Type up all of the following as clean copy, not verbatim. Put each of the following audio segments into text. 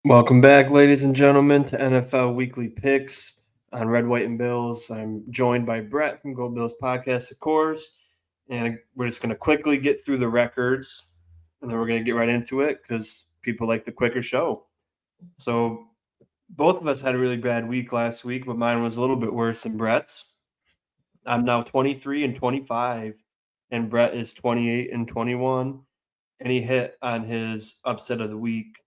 Welcome back, ladies and gentlemen, to NFL Weekly Picks on Red, White, and Bills. I'm joined by Brett from Go Bills Podcast, of course, and we're just going to quickly get through the records, and then we're going to get right into it because people like the quicker show. So both of us had a really bad week last week, but mine was a little bit worse than Brett's. I'm now 23-25, and Brett is 28-21, and he hit on his upset of the week.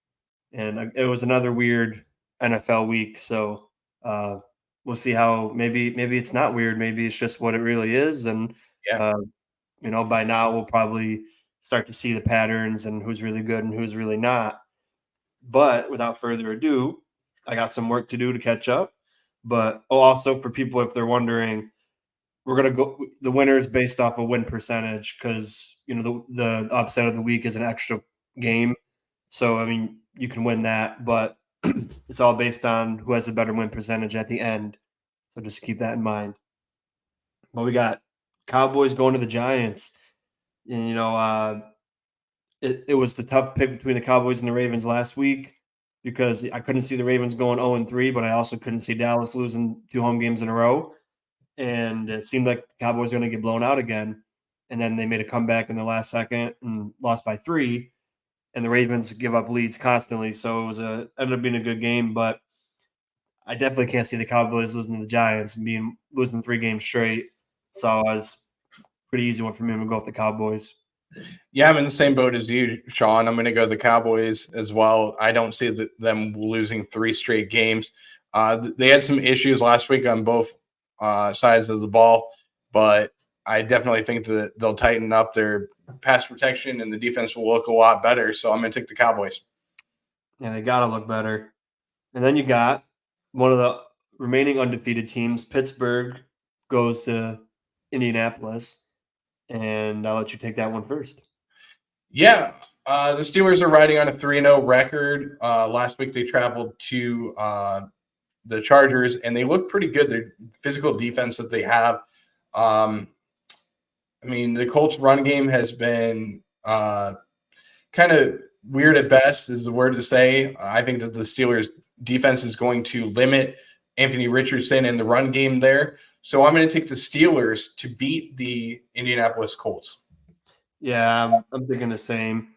And it was another weird NFL week. So we'll see how maybe it's not weird. Maybe it's just what it really is. And, Yeah. by now we'll probably start to see the patterns and who's really good and who's really not. But without further ado, I got some work to do to catch up. But also for people, if they're wondering, we're going to go – the winner is based off a win percentage because, the upset of the week is an extra game. So, I mean, you can win that, but it's all based on who has a better win percentage at the end. So just keep that in mind. But we got Cowboys going to the Giants. And, it was the tough pick between the Cowboys and the Ravens last week because I couldn't see the Ravens going 0-3, but I also couldn't see Dallas losing 2 home games in a row. And it seemed like the Cowboys were going to get blown out again. And then they made a comeback in the last second and lost by 3. And the Ravens give up leads constantly, so it was ended up being a good game. But I definitely can't see the Cowboys losing to the Giants and losing 3 games straight. So it's pretty easy one for me to go with the Cowboys. Yeah, I'm in the same boat as you, Sean. I'm going to go the Cowboys as well. I don't see them losing 3 straight games. They had some issues last week on both sides of the ball, but I definitely think that they'll tighten up their pass protection and the defense will look a lot better. So I'm going to take the Cowboys. Yeah, they got to look better. And then you got one of the remaining undefeated teams. Pittsburgh goes to Indianapolis. And I'll let you take that one first. Yeah, the Steelers are riding on a 3-0 record. Last week they traveled to the Chargers, and they look pretty good. Their physical defense that they have. The Colts' run game has been kind of weird at best, is the word to say. I think that the Steelers' defense is going to limit Anthony Richardson in the run game there. So I'm going to take the Steelers to beat the Indianapolis Colts. Yeah, I'm thinking the same.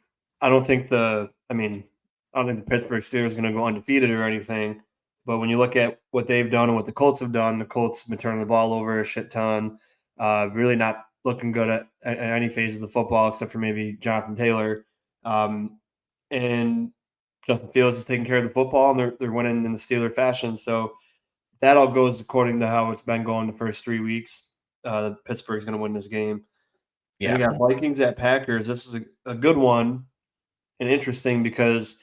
I don't think the Pittsburgh Steelers are going to go undefeated or anything. But when you look at what they've done and what the Colts have done, the Colts have been turning the ball over a shit ton. Really not looking good at any phase of the football except for maybe Jonathan Taylor. And Justin Fields is taking care of the football, and they're winning in the Steeler fashion. So that all goes according to how it's been going the first 3 weeks. Pittsburgh's going to win this game. Yeah. And we got Vikings at Packers. This is a good one and interesting because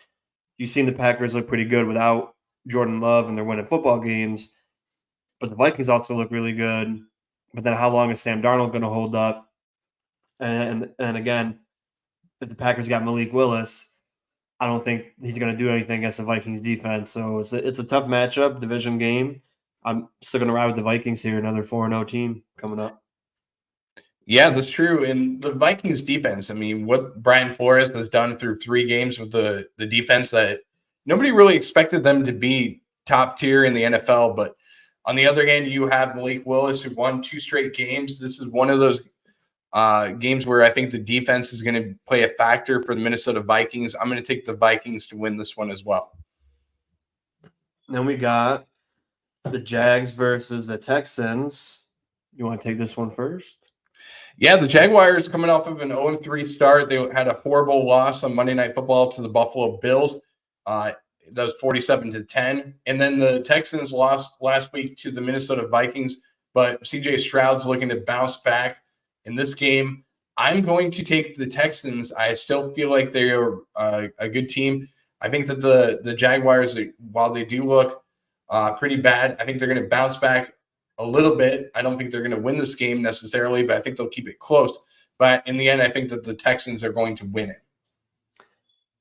you've seen the Packers look pretty good without Jordan Love, and they're winning football games. But the Vikings also look really good. But then how long is Sam Darnold going to hold up? And again, if the Packers got Malik Willis, I don't think he's going to do anything against the Vikings defense. So it's a tough matchup, division game. I'm still going to ride with the Vikings here, another 4-0 team coming up. Yeah, that's true. And the Vikings defense, what Brian Flores has done through 3 games with the defense, that nobody really expected them to be top tier in the NFL. But on the other hand, you have Malik Willis, who won 2 straight games. This is one of those games where I think the defense is going to play a factor for the Minnesota Vikings. I'm going to take the Vikings to win this one as well. Then we got the Jags versus the Texans. You want to take this one first? Yeah, the Jaguars coming off of an 0-3 start. They had a horrible loss on Monday Night Football to the Buffalo Bills. That was 47-10. And then the Texans lost last week to the Minnesota Vikings. But CJ Stroud's looking to bounce back in this game. I'm going to take the Texans. I still feel like they are a good team. I think that the Jaguars, while they do look pretty bad, I think they're going to bounce back a little bit. I don't think they're going to win this game necessarily, but I think they'll keep it close. But in the end, I think that the Texans are going to win it.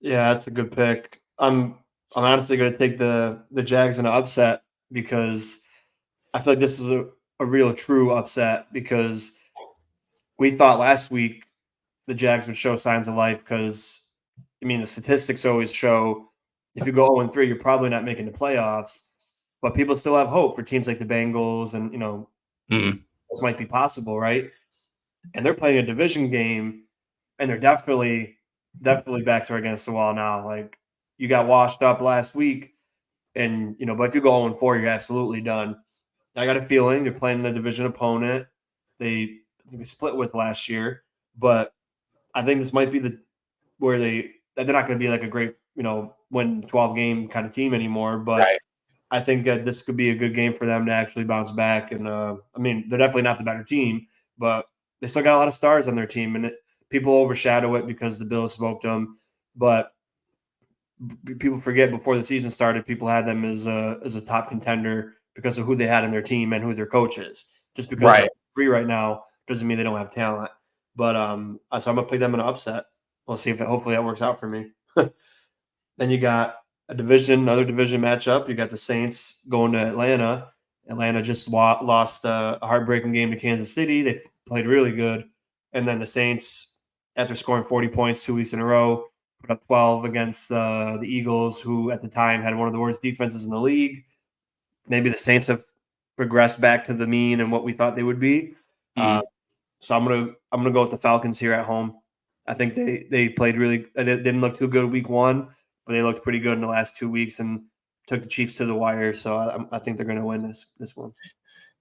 Yeah, that's a good pick. I'm honestly going to take the Jags in an upset because I feel like this is a real true upset because we thought last week the Jags would show signs of life because, I mean, the statistics always show if you go 0-3, you're probably not making the playoffs. But people still have hope for teams like the Bengals and, this might be possible, right? And they're playing a division game, and they're definitely backs are against the wall now. Like, you got washed up last week, and, but if you go 0-4, you're absolutely done. I got a feeling they're playing a division opponent. I think they split with last year, but I think this might be where they're not going to be like a great, win 12 game kind of team anymore. But Right. I think that this could be a good game for them to actually bounce back. And I mean, they're definitely not the better team, but they still got a lot of stars on their team, and people overshadow it because the Bills smoked them. But people forget before the season started, people had them as a top contender because of who they had in their team and who their coach is. Just because they're free right now doesn't mean they don't have talent. But so I'm gonna pick them in an upset. We'll see if hopefully that works out for me. Then you got another division matchup. You got the Saints going to Atlanta. Atlanta just lost a heartbreaking game to Kansas City. They played really good, and then the Saints, after scoring 40 points 2 weeks in a row, put up 12 against the Eagles, who at the time had one of the worst defenses in the league. Maybe the Saints have regressed back to the mean and what we thought they would be. So I'm gonna go with the Falcons here at home. I think they played really. They didn't look too good week 1, but they looked pretty good in the last 2 weeks and took the Chiefs to the wire. So I think they're going to win this one.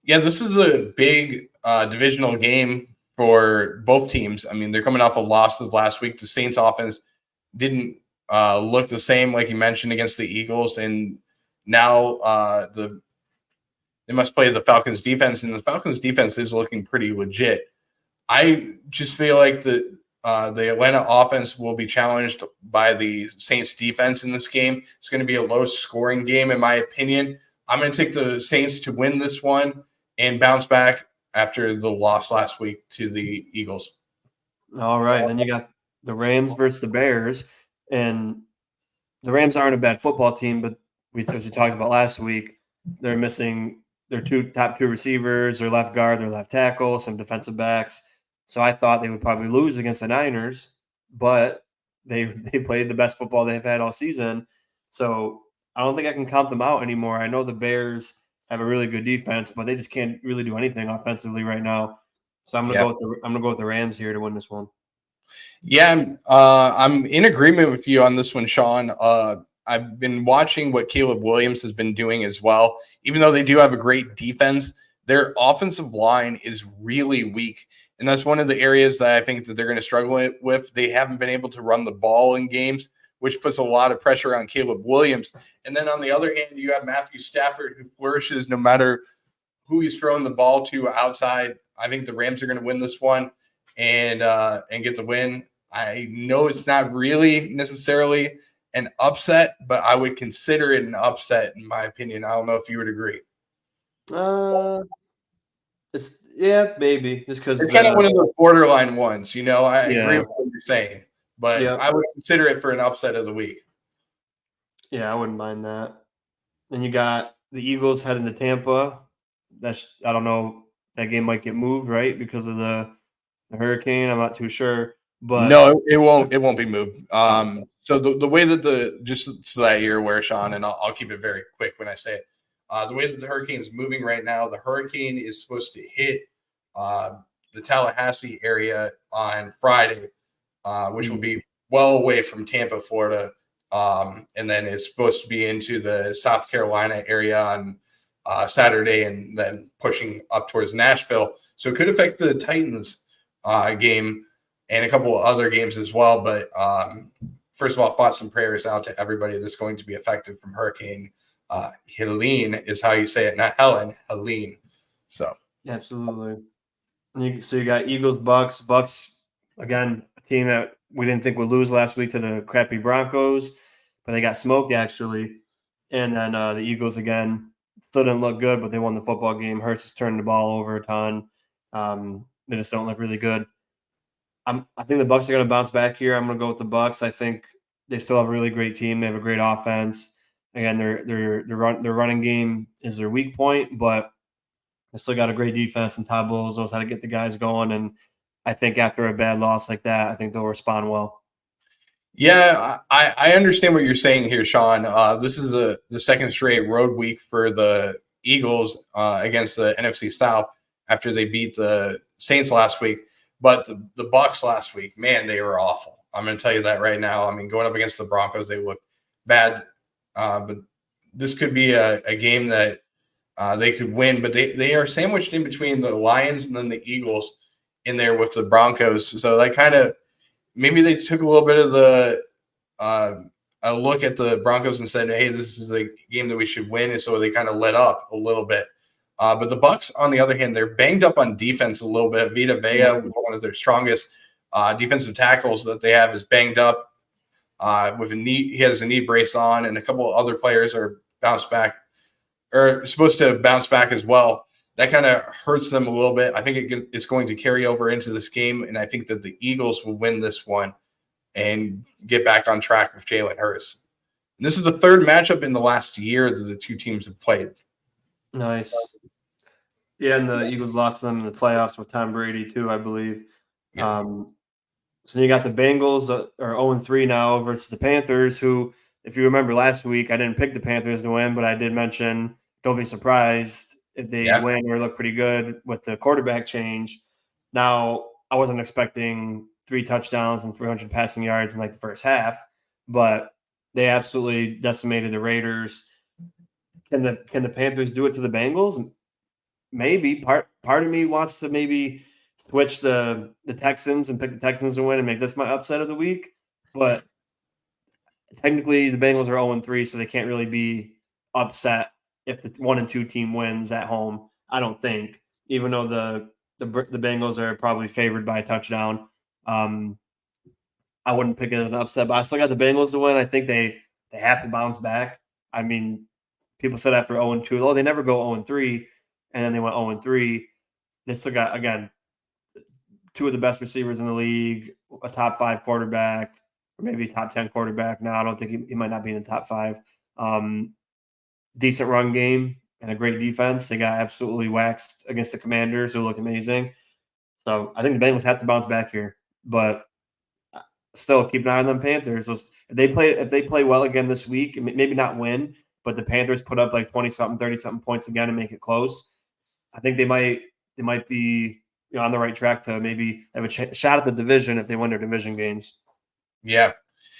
Yeah, this is a big divisional game for both teams. I mean, they're coming off of losses last week. The Saints offense didn't look the same, like you mentioned, against the Eagles, and now they must play the Falcons defense, and the Falcons defense is looking pretty legit. I just feel like the Atlanta offense will be challenged by the Saints defense in this game. It's going to be a low scoring game, in my opinion. I'm going to take the Saints to win this one and bounce back after the loss last week to the Eagles. All right. Then you got the Rams versus the Bears. And the Rams aren't a bad football team, but as we talked about last week, they're missing their top two receivers, their left guard, their left tackle, some defensive backs. So I thought they would probably lose against the Niners, but they played the best football they've had all season. So I don't think I can count them out anymore. I know the Bears have a really good defense, but they just can't really do anything offensively right now. So I'm gonna go with the Rams here to win this one. Yeah, I'm in agreement with you on this one, Sean. I've been watching what Caleb Williams has been doing as well. Even though they do have a great defense, their offensive line is really weak. And that's one of the areas that I think that they're going to struggle with. They haven't been able to run the ball in games, which puts a lot of pressure on Caleb Williams. And then on the other hand, you have Matthew Stafford, who flourishes no matter who he's throwing the ball to outside. I think the Rams are going to win this one and get the win. I know it's not really necessarily an upset, but I would consider it an upset in my opinion. I don't know if you would agree. Maybe just because it's kind of one of those borderline ones. I agree with what you're saying, but I would consider it for an upset of the week. Yeah, I wouldn't mind that. Then you got the Eagles heading to Tampa. I don't know. That game might get moved, right, because of the hurricane. I'm not too sure, but no, it won't. It won't be moved. So the way that just so that you're aware, Sean, and I'll keep it very quick when I say it. The way that the hurricane is moving right now, the hurricane is supposed to hit the Tallahassee area on Friday, which will be well away from Tampa, Florida. And then it's supposed to be into the South Carolina area on Saturday and then pushing up towards Nashville. So it could affect the Titans game and a couple of other games as well. But first of all, thoughts and prayers out to everybody that's going to be affected from Hurricane Helene is how you say it, not Helen, Helene. So absolutely. So you got Eagles, Bucks again, a team that we didn't think would lose last week to the crappy Broncos, but they got smoked actually. And then the Eagles again still didn't look good, but they won the football game. Hurts has turned the ball over a ton. They just don't look really good. I think the Bucks are going to bounce back here. I'm going to go with the Bucks. I think they still have a really great team. They have a great offense. Again, their running game is their weak point, but They still got a great defense, and Todd Bowles knows how to get the guys going. And I think after a bad loss like that, I think they'll respond well. Yeah, I understand what you're saying here, Sean. This is the second straight road week for the Eagles against the NFC South after they beat the Saints last week. But the Bucks last week, man, they were awful. I'm going to tell you that right now. I mean, going up against the Broncos, they look bad. But this could be a game that they could win. But they are sandwiched in between the Lions and then the Eagles in there with the Broncos. So that kind of maybe they took a little bit of the a look at the Broncos and said, "Hey, this is a game that we should win," and so they kind of let up a little bit. But the Bucks, on the other hand, they're banged up on defense a little bit. Vita Vea, one of their strongest defensive tackles that they have, is banged up with a knee. He has a knee brace on, and a couple of other players are bounced back or supposed to bounce back as well. That kind of hurts them a little bit. I think it's going to carry over into this game, and I think that the Eagles will win this one and get back on track with Jalen Hurts. And this is the third matchup in the last year that the two teams have played. Nice. Yeah, and the Eagles lost them in the playoffs with Tom Brady too, I believe. Yeah. So you got the Bengals are 0-3 now versus the Panthers, who, if you remember last week, I didn't pick the Panthers to win, but I did mention don't be surprised if they win or look pretty good with the quarterback change. Now, I wasn't expecting 3 touchdowns and 300 passing yards in like the first half, but they absolutely decimated the Raiders. Can the Panthers do it to the Bengals? Maybe. Part of me wants to maybe switch the Texans and pick the Texans to win and make this my upset of the week, but technically the Bengals are 0-3, so they can't really be upset if the 1-2 team wins at home. I don't think, even though the Bengals are probably favored by a touchdown. I wouldn't pick it as an upset, but I still got the Bengals to win. I think they have to bounce back. I mean, people said after 0-2, oh, they never go 0-3, and then they went 0-3. They still got, again, 2 of the best receivers in the league, a top 5 quarterback, or maybe top 10 quarterback. Now, I don't think he might not be in the top 5. Decent run game and a great defense. They got absolutely waxed against the Commanders, who look amazing. So I think the Bengals have to bounce back here, but still keep an eye on them Panthers. If they play well again this week, maybe not win, but the Panthers put up like 20-something, 30-something points again and make it close, I think they might be on the right track to maybe have a shot at the division if they win their division games. Yeah,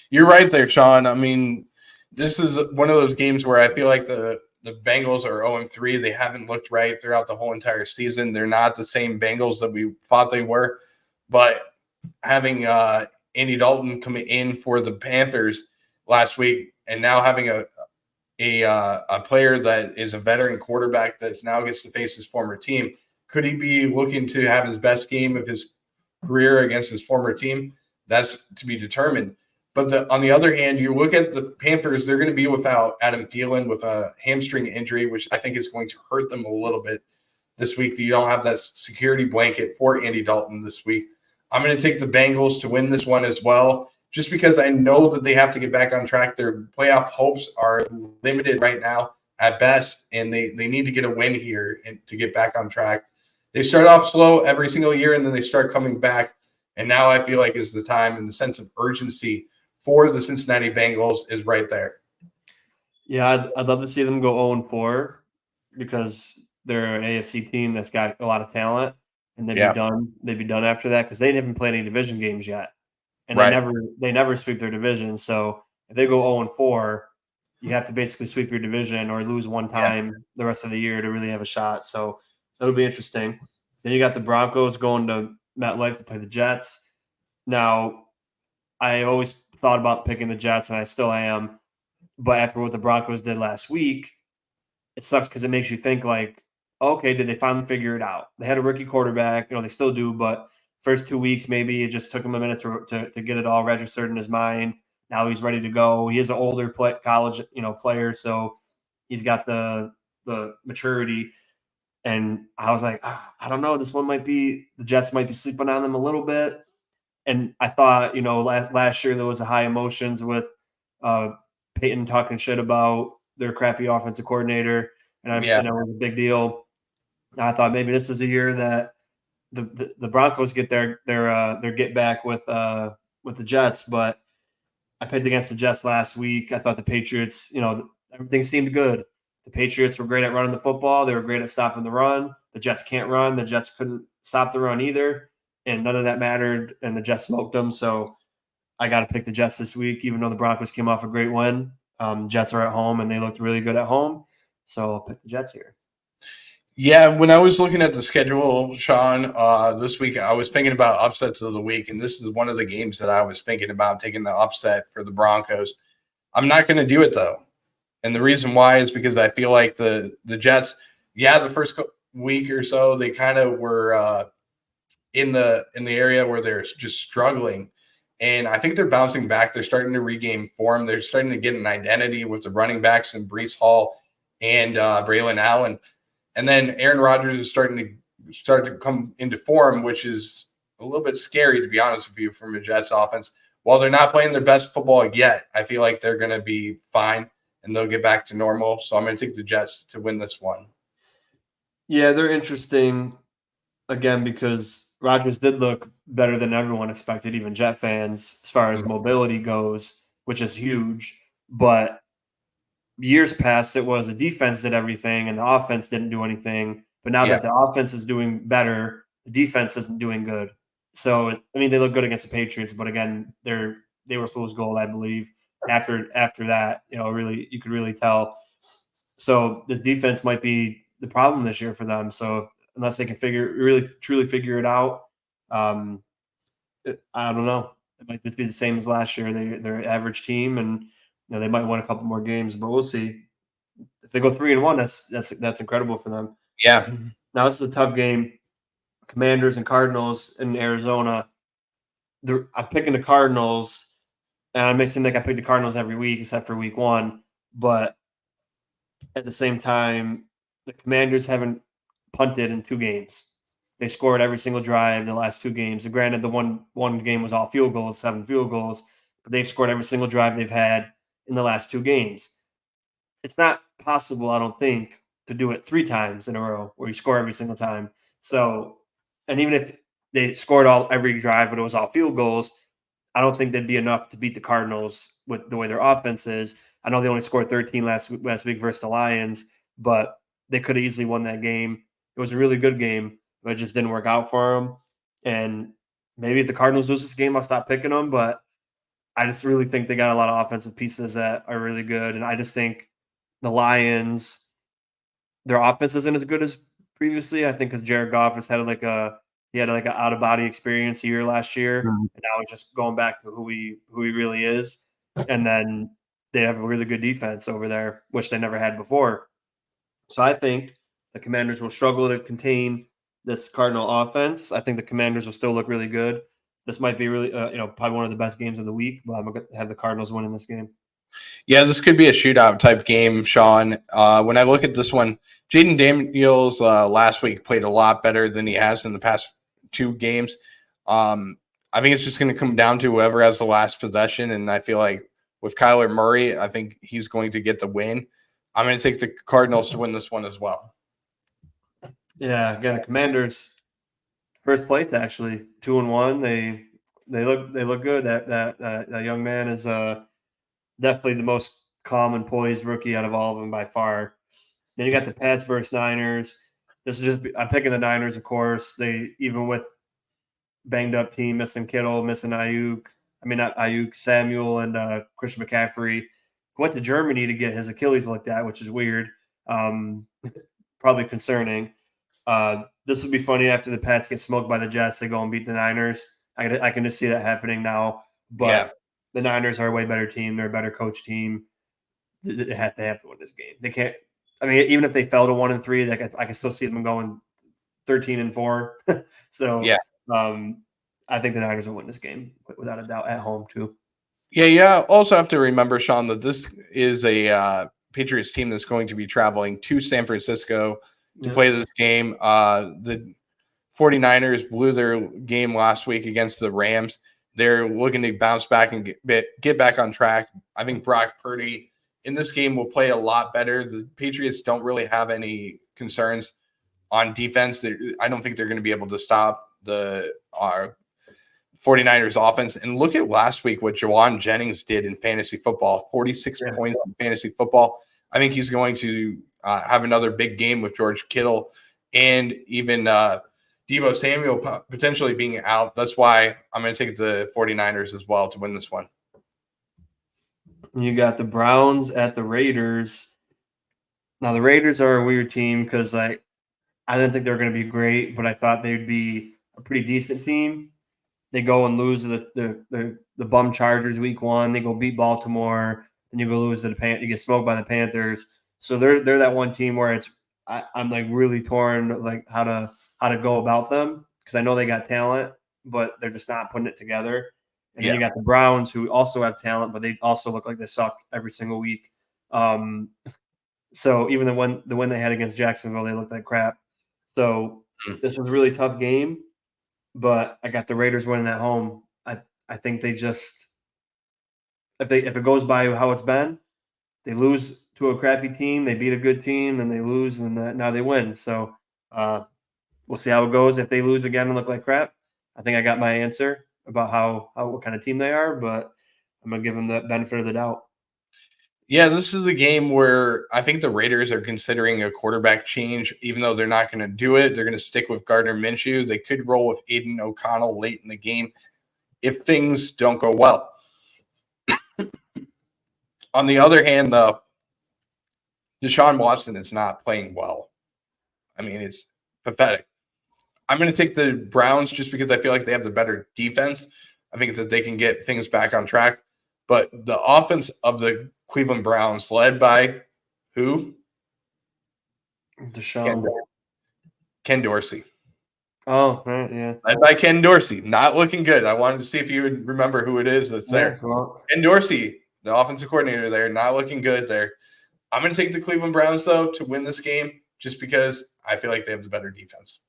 you're right there, Sean. I mean, this is one of those games where I feel like the Bengals are 0-3. They haven't looked right throughout the whole entire season. They're not the same Bengals that we thought they were. But having Andy Dalton come in for the Panthers last week, and now having a player that is a veteran quarterback that now gets to face his former team, could he be looking to have his best game of his career against his former team? That's to be determined. But on the other hand, you look at the Panthers, they're going to be without Adam Thielen with a hamstring injury, which I think is going to hurt them a little bit this week. You don't have that security blanket for Andy Dalton this week. I'm going to take the Bengals to win this one as well, just because I know that they have to get back on track. Their playoff hopes are limited right now at best, and they need to get a win here and to get back on track. They start off slow every single year, and then they start coming back. And now I feel like is the time, and the sense of urgency for the Cincinnati Bengals is right there. Yeah, I'd love to see them go 0-4 because they're an AFC team that's got a lot of talent, and they'd be done. They'd be done after that because they haven't played any division games yet, and they never sweep their division. So if they go 0-4, you have to basically sweep your division or lose one time the rest of the year to really have a shot. So that'll be interesting. Then you got the Broncos going to MetLife to play the Jets. Now, I always thought about picking the Jets, and I still am. But after what the Broncos did last week, it sucks because it makes you think like, okay, did they finally figure it out? They had a rookie quarterback, they still do, but first 2 weeks maybe it just took him a minute to get it all registered in his mind. Now he's ready to go. He is an older college player, so he's got the maturity. And I was like, I don't know, this one the Jets might be sleeping on them a little bit. And I thought, last year there was a high emotions with Peyton talking shit about their crappy offensive coordinator, and it was a big deal. I thought maybe this is a year that the Broncos get their get back with the Jets, but I picked against the Jets last week. I thought the Patriots, everything seemed good. The Patriots were great at running the football. They were great at stopping the run. The Jets can't run. The Jets couldn't stop the run either, and none of that mattered. And the Jets smoked them. So I got to pick the Jets this week, even though the Broncos came off a great win. Jets are at home, and they looked really good at home. So I'll pick the Jets here. Yeah, when I was looking at the schedule, Sean, this week, I was thinking about upsets of the week, and this is one of the games that I was thinking about taking the upset for the Broncos. I'm not going to do it, though. And the reason why is because I feel like the Jets, the first week or so, they kind of were in the area where they're just struggling. And I think they're bouncing back. They're starting to regain form. They're starting to get an identity with the running backs and Breece Hall and Braylon Allen. And then Aaron Rodgers is starting to come into form, which is a little bit scary, to be honest with you, from a Jets offense. While they're not playing their best football yet, I feel like they're going to be fine and they'll get back to normal. So I'm going to take the Jets to win this one. Yeah, they're interesting again because Rodgers did look better than everyone expected, even Jet fans, as far as mobility goes, which is huge. But years past, it was the defense did everything and the offense didn't do anything. But now that the offense is doing better, the defense isn't doing good. So, I mean, they look good against the Patriots, but again, they were fool's gold, I believe. After that, really, you could really tell. So the defense might be the problem this year for them. So unless they can truly figure it out, I don't know. It might just be the same as last year. They're an average team, and they might win a couple more games, but we'll see. If they go 3-1, that's incredible for them. Yeah. Now this is a tough game. Commanders and Cardinals in Arizona. I'm picking the Cardinals, and I may seem like I pick the Cardinals every week except for week 1, but at the same time, the Commanders haven't punted in 2 games. They scored every single drive the last 2 games. And granted, the one game was all field goals, 7 field goals, but they've scored every single drive they've had in the last 2 games. It's not possible, I don't think, to do it 3 times in a row where you score every single time. So, and even if they scored every drive, but it was all field goals, I don't think that'd be enough to beat the Cardinals with the way their offense is. I know they only scored 13 last week versus the Lions, but they could have easily won that game. It was a really good game, but it just didn't work out for them. And maybe if the Cardinals lose this game, I'll stop picking them. But I just really think they got a lot of offensive pieces that are really good. And I just think the Lions, their offense isn't as good as previously. I think because Jared Goff has had like an out of body experience year last year, and now he's just going back to who he really is. And then they have a really good defense over there, which they never had before. So I think the Commanders will struggle to contain this Cardinal offense. I think the Commanders will still look really good. This might be really, probably one of the best games of the week, but I'm going to have the Cardinals winning this game. Yeah, this could be a shootout type game, Sean. When I look at this one, Jaden Daniels last week played a lot better than he has in the past 2 games. I think it's just going to come down to whoever has the last possession, and I feel like with Kyler Murray, I think he's going to get the win. I'm going to take the Cardinals to win this one as well. Yeah, again, the Commanders first place actually 2-1. They look good. That young man is definitely the most calm and poised rookie out of all of them by far. Then you got the Pats versus Niners. I'm picking the Niners, of course. They, even with banged up team, missing Kittle, missing Ayuk. I mean, not Ayuk, Samuel and Christian McCaffrey. Went to Germany to get his Achilles looked at, which is weird. Probably concerning. This would be funny after the Pats get smoked by the Jets. They go and beat the Niners. I can just see that happening now. But the Niners are a way better team. They're a better coach team. They have to win this game. They can't. I mean, even if they fell to 1-3, I can still see them going 13-4. So yeah, I think the Niners will win this game without a doubt at home too. Yeah. Also have to remember, Sean, that this is a Patriots team that's going to be traveling to San Francisco to play this game. The 49ers blew their game last week against the Rams. They're looking to bounce back and get back on track. I think Brock Purdy in this game will play a lot better. The Patriots don't really have any concerns on defense. I don't think they're going to be able to stop the 49ers offense. And look at last week what Jawan Jennings did in fantasy football, 46 points in fantasy football. I think he's going to have another big game with George Kittle and even Deebo Samuel potentially being out. That's why I'm going to take the 49ers as well to win this one. You got the Browns at the Raiders. Now, the Raiders are a weird team because I didn't think they were going to be great, but I thought they'd be a pretty decent team. They go and lose to the bum Chargers week 1. They go beat Baltimore, and you go lose to the Panthers. You get smoked by the Panthers. So they're that one team where I'm like really torn like how to go about them because I know they got talent, but they're just not putting it together. And then you got the Browns who also have talent, but they also look like they suck every single week. So even the win they had against Jacksonville, they looked like crap. So this was a really tough game, but I got the Raiders winning at home. I think they just if it goes by how it's been, they lose to a crappy team, they beat a good team, and they lose, and now they win. So we'll see how it goes. If they lose again and look like crap, I think I got my answer about what kind of team they are, but I'm gonna give them the benefit of the doubt. Yeah, this is a game where I think the Raiders are considering a quarterback change, even though they're not going to do it. They're going to stick with Gardner Minshew. They could roll with Aiden O'Connell late in the game if things don't go well. On the other hand, though, Deshaun Watson is not playing well. I mean, it's pathetic. I'm going to take the Browns just because I feel like they have the better defense. I think that they can get things back on track. But the offense of the Cleveland Browns, led by who? Deshaun. Ken Dorsey. Oh, right, yeah. Led by Ken Dorsey. Not looking good. I wanted to see if you would remember who it is that's there. Well, Ken Dorsey, the offensive coordinator there, not looking good there. I'm going to take the Cleveland Browns, though, to win this game just because I feel like they have the better defense.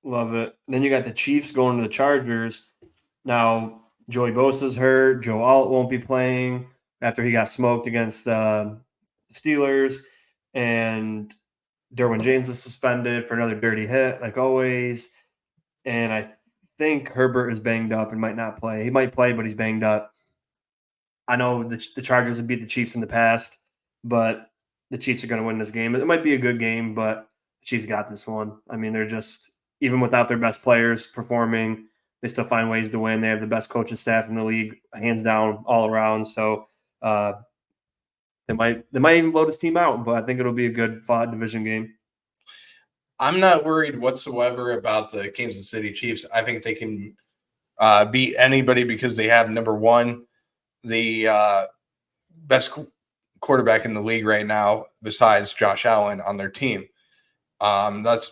Love it. Then you got the Chiefs going to the Chargers. Now, Joey Bosa's hurt. Joe Alt won't be playing after he got smoked against the Steelers. And Derwin James is suspended for another dirty hit, like always. And I think Herbert is banged up and might not play. He might play, but he's banged up. I know the Chargers have beat the Chiefs in the past, but the Chiefs are going to win this game. It might be a good game, but the Chiefs got this one. I mean, they're just, even without their best players performing, they still find ways to win. They have the best coaching staff in the league, hands down, all around. So they might even blow this team out, but I think it'll be a good fought division game. I'm not worried whatsoever about the Kansas City Chiefs. I think they can beat anybody because they have, number one, the best quarterback in the league right now besides Josh Allen on their team. That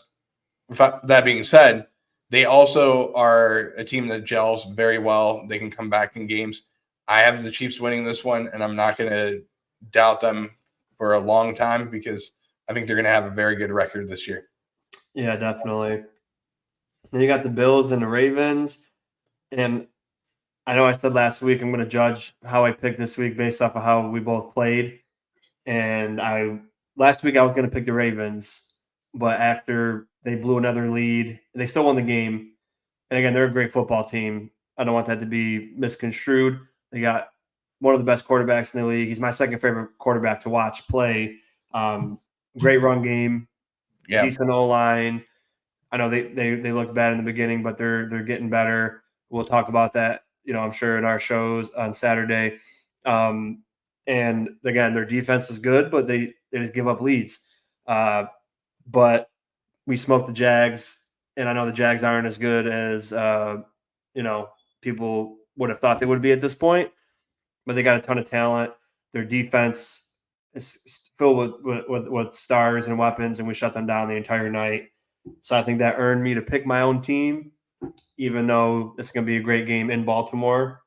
being said, they also are a team that gels very well. They can come back in games. I have the Chiefs winning this one, and I'm not going to doubt them for a long time because I think they're going to have a very good record this year. Yeah, definitely. Then you got the Bills and the Ravens. And I know I said last week I'm going to judge how I picked this week based off of how we both played. And last week I was going to pick the Ravens, but after they blew another lead, they still won the game. And again, they're a great football team. I don't want that to be misconstrued. They got one of the best quarterbacks in the league. He's my second favorite quarterback to watch play. Great run game, decent O-line. I know they looked bad in the beginning, but they're getting better. We'll talk about that, I'm sure in our shows on Saturday. And again, their defense is good, but they just give up leads. But we smoked the Jags, and I know the Jags aren't as good as people would have thought they would be at this point. But they got a ton of talent. Their defense is filled with stars and weapons, and we shut them down the entire night. So I think that earned me to pick my own team, even though it's going to be a great game in Baltimore.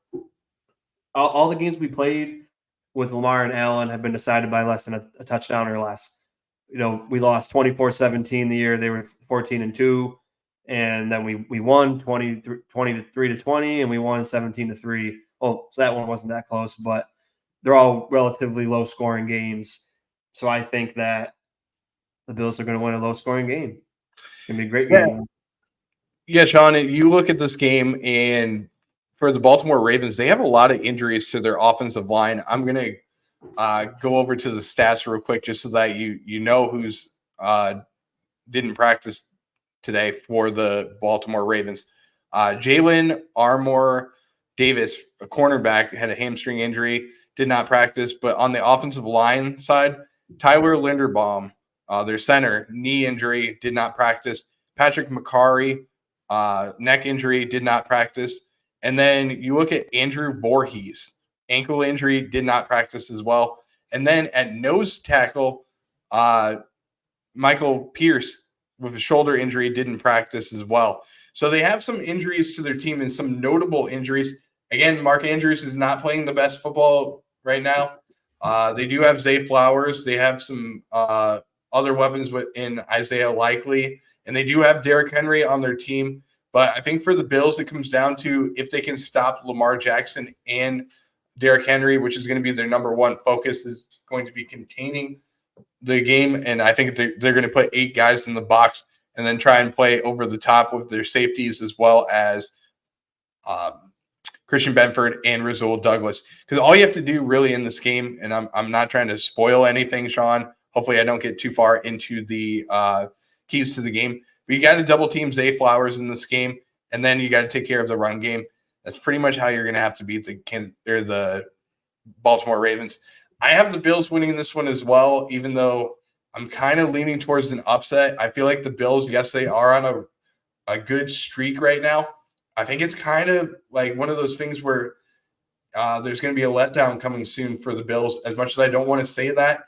All the games we played with Lamar and Allen have been decided by less than a touchdown or less. We lost 24-17 the year they were 14-2, and then we won 23-20, and we won 17-3. Oh, so that one wasn't that close, but they're all relatively low-scoring games. So I think that the Bills are going to win a low-scoring game. It's going to be a great Yeah. game. Yeah, Sean, you look at this game, and for the Baltimore Ravens, they have a lot of injuries to their offensive line. I'm going to go over to the stats real quick just so that you know who's didn't practice today for the Baltimore Ravens. Jalen Armour Davis, a cornerback, had a hamstring injury, did not practice. But on the offensive line side, Tyler Linderbaum, their center, knee injury, did not practice. Patrick McCarry, neck injury, did not practice. And then you look at Andrew Voorhees, ankle injury, did not practice as well. And then at nose tackle, Michael Pierce with a shoulder injury didn't practice as well. So they have some injuries to their team and some notable injuries. Again, Mark Andrews is not playing the best football right now. They do have Zay Flowers. They have some other weapons in Isaiah Likely, and they do have Derrick Henry on their team. But I think for the Bills, it comes down to if they can stop Lamar Jackson and Derrick Henry, which is going to be their number one focus, is going to be containing the game. And I think they're going to put 8 guys in the box and then try and play over the top with their safeties as well as Christian Benford and Rasul Douglas. Because all you have to do really in this game, and I'm not trying to spoil anything, Sean. Hopefully I don't get too far into the keys to the game. But you got to double team Zay Flowers in this game, and then you got to take care of the run game. That's pretty much how you're going to have to beat the Baltimore Ravens. I have the Bills winning this one as well, even though I'm kind of leaning towards an upset. I feel like the Bills, yes, they are on a good streak right now. I think it's kind of like one of those things where there's going to be a letdown coming soon for the Bills. As much as I don't want to say that,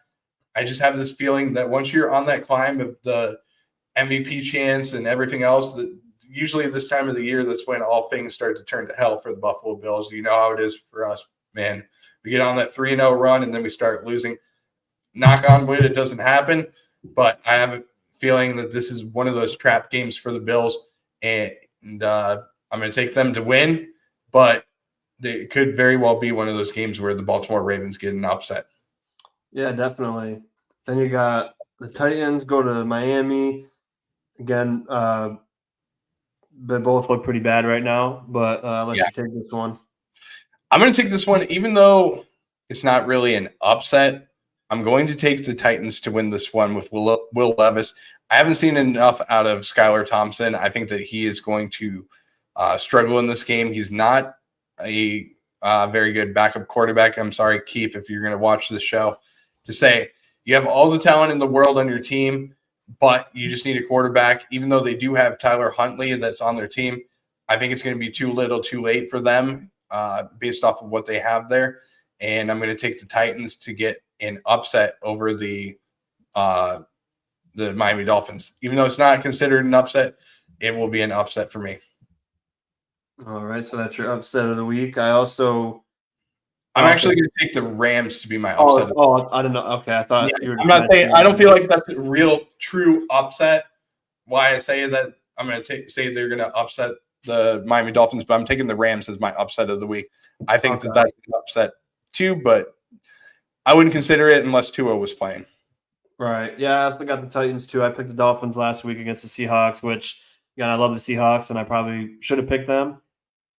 I just have this feeling that once you're on that climb of the MVP chance and everything else, that usually this time of the year, that's when all things start to turn to hell for the Buffalo Bills. You know how it is for us, man. We get on that 3-0 run, and then we start losing. Knock on wood, it doesn't happen. But I have a feeling that this is one of those trap games for the Bills, and I'm going to take them to win. But it could very well be one of those games where the Baltimore Ravens get an upset. Yeah, definitely. Then you got the Titans go to Miami. Again, they both look pretty bad right now, but let's take this one. I'm going to take this one, even though it's not really an upset. I'm going to take the Titans to win this one with Will Levis. I haven't seen enough out of Skylar Thompson. I think that he is going to struggle in this game. He's not a very good backup quarterback. I'm sorry, Keith, if you're going to watch this show, to say you have all the talent in the world on your team, but you just need a quarterback. Even though they do have Tyler Huntley that's on their team, I think it's going to be too little too late for them based off of what they have there. And I'm going to take the Titans to get an upset over the Miami Dolphins. Even though it's not considered an upset, it will be an upset for me. All right, so that's your upset of the week. I'm actually going to take the Rams to be my upset. I don't know. Okay, I thought you were. I'm not saying I don't feel like that's a real true upset. Why I say that I'm going to say they're going to upset the Miami Dolphins, but I'm taking the Rams as my upset of the week. I think that's an upset too, but I wouldn't consider it unless Tua was playing. Right. Yeah, I also got the Titans too. I picked the Dolphins last week against the Seahawks, which again I love the Seahawks, and I probably should have picked them.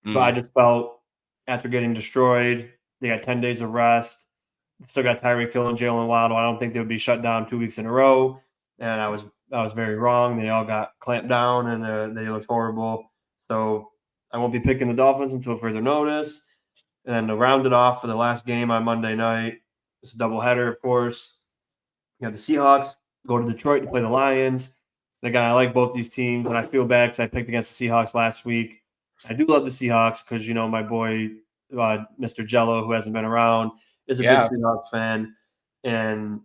But I just felt after getting destroyed, they got 10 days of rest. Still got Tyreek Hill and Jalen Waddle. I don't think they would be shut down 2 weeks in a row. And I was very wrong. They all got clamped down, and they looked horrible. So I won't be picking the Dolphins until further notice. And then to round it off for the last game on Monday night, it's a doubleheader, of course. You have the Seahawks go to Detroit to play the Lions. And again, I like both these teams, and I feel bad because I picked against the Seahawks last week. I do love the Seahawks because, my boy, Mr. Jello, who hasn't been around, is a big Seahawks fan. And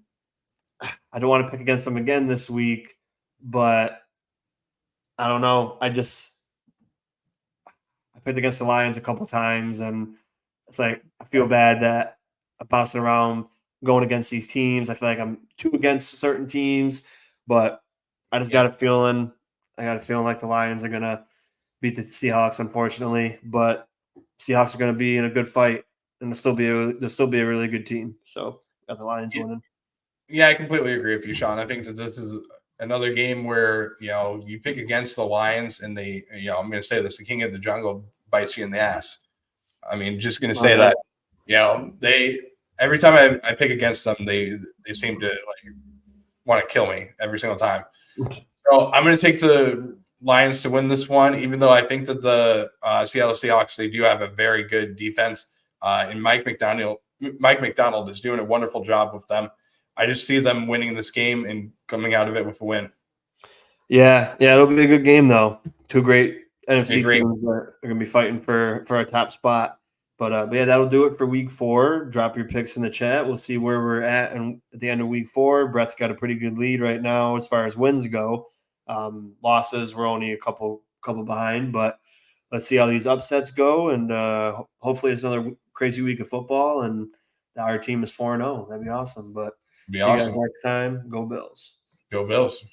I don't want to pick against them again this week, but I don't know. I picked against the Lions a couple times, and it's like I feel bad that I'm bouncing around going against these teams. I feel like I'm too against certain teams, but I just got a feeling. I got a feeling like the Lions are gonna beat the Seahawks, unfortunately, but Seahawks are going to be in a good fight, and they'll still be a really good team. So got the Lions winning. Yeah, I completely agree with you, Sean. I think that this is another game where you pick against the Lions, and I'm going to say this: the King of the Jungle bites you in the ass. I mean, just going to say that. They every time I pick against them, they seem to like want to kill me every single time. So I'm going to take the Lions to win this one, even though I think that the Seattle Seahawks, they do have a very good defense, and Mike McDonald is doing a wonderful job with them. I just see them winning this game and coming out of it with a win. Yeah, it'll be a good game though. Two great NFC Great. teams that are going to be fighting for a top spot. But yeah, that'll do it for week 4. Drop your picks in the chat. We'll see where we're at at the end of week 4. Brett's got a pretty good lead right now as far as wins go. Losses, we're only a couple behind, but let's see how these upsets go. And hopefully it's another crazy week of football and our team is 4-0. That'd be awesome. But see you guys next time. Go Bills. Go Bills.